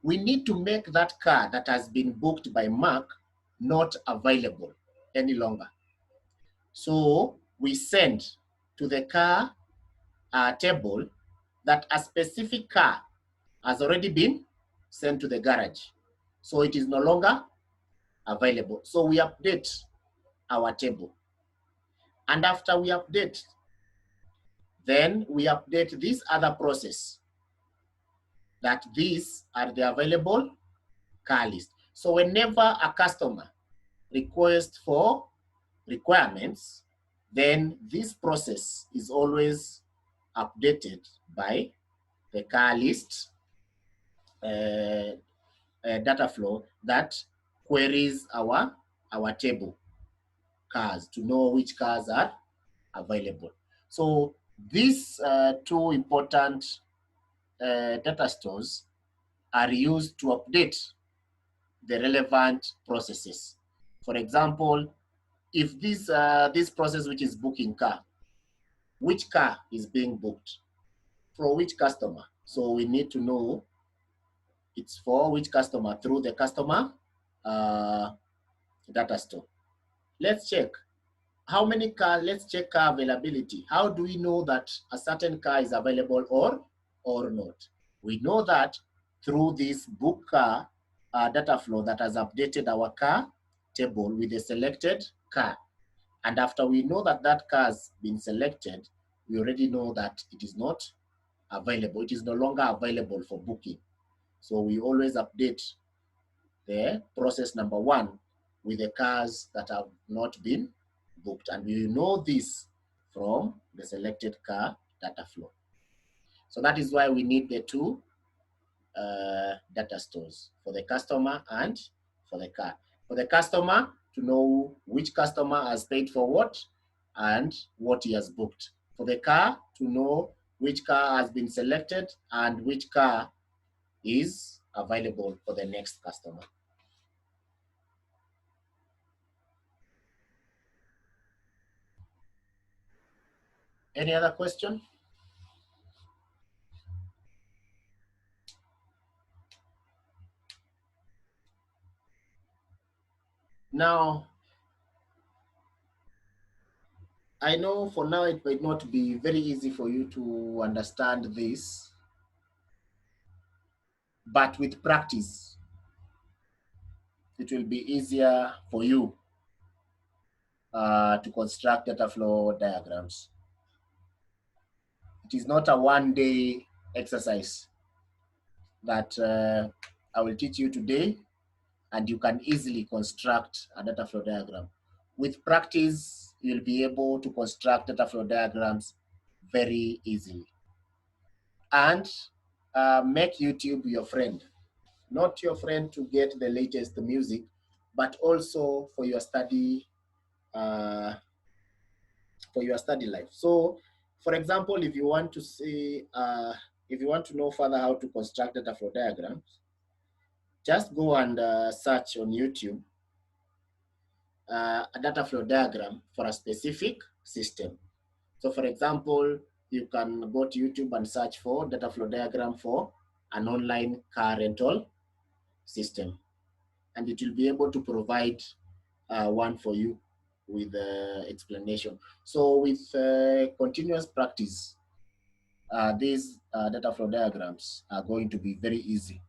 we need to make that car that has been booked by Mark not available any longer. So we send to the car table that a specific car has already been sent to the garage. So it is no longer available. So we update our table. And after we update, then we update this other process that these are the available car list. So whenever a customer requests for requirements, then this process is always updated by the car list data flow that queries our table cars to know which cars are available. So these two important data stores are used to update the relevant processes. For example, if this process which is booking car, which car is being booked for which customer? So we need to know it's for which customer through the customer data store. Let's check how many cars. Let's check car availability. How do we know that a certain car is available or not? We know that through this book car data flow that has updated our car table with a selected car. And after we know that that car has been selected, we already know that it is not available. It is no longer available for booking. So we always update the process number 1 with the cars that have not been booked. And we know this from the selected car data flow. So that is why we need the two data stores, for the customer and for the car. For the customer, to know which customer has paid for what and what he has booked. For the car, to know which car has been selected and which car is available for the next customer. Any other question? Now, I know for now it might not be very easy for you to understand this, but with practice, it will be easier for you to construct data flow diagrams. It is not a one-day exercise that I will teach you today, and you can easily construct a data flow diagram. With practice, you'll be able to construct data flow diagrams very easily. And make YouTube your friend. Not your friend to get the latest music, but also for your study life. So, for example, if you want to see, if you want to know further how to construct data flow diagrams, just go and search on YouTube a data flow diagram for a specific system. So, for example, you can go to YouTube and search for data flow diagram for an online car rental system, and it will be able to provide one for you with explanation. So with continuous practice, these data flow diagrams are going to be very easy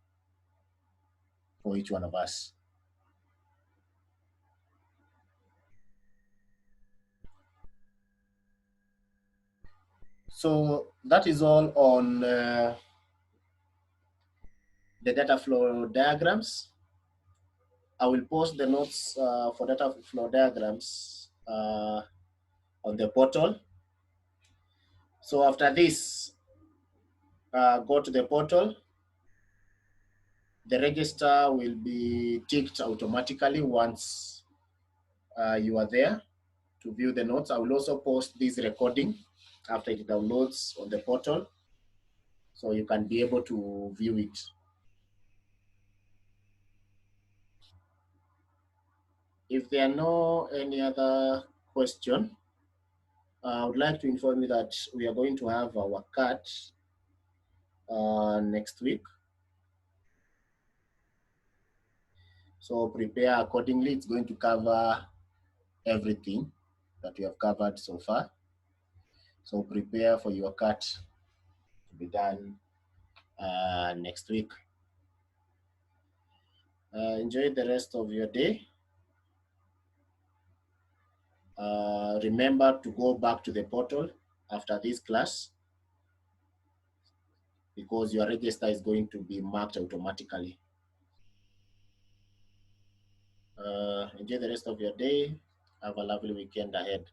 for each one of us. So that is all on the data flow diagrams. I will post the notes for data flow diagrams on the portal. So after this, go to the portal. The register will be ticked automatically once you are there to view the notes. I will also post this recording after it downloads on the portal, so you can be able to view it. If there are no any other question, I would like to inform you that we are going to have our cut next week. So prepare accordingly. It's going to cover everything that we have covered so far. So prepare for your cut to be done next week. Enjoy the rest of your day. Remember to go back to the portal after this class, because your register is going to be marked automatically. Enjoy the rest of your day. Have a lovely weekend ahead.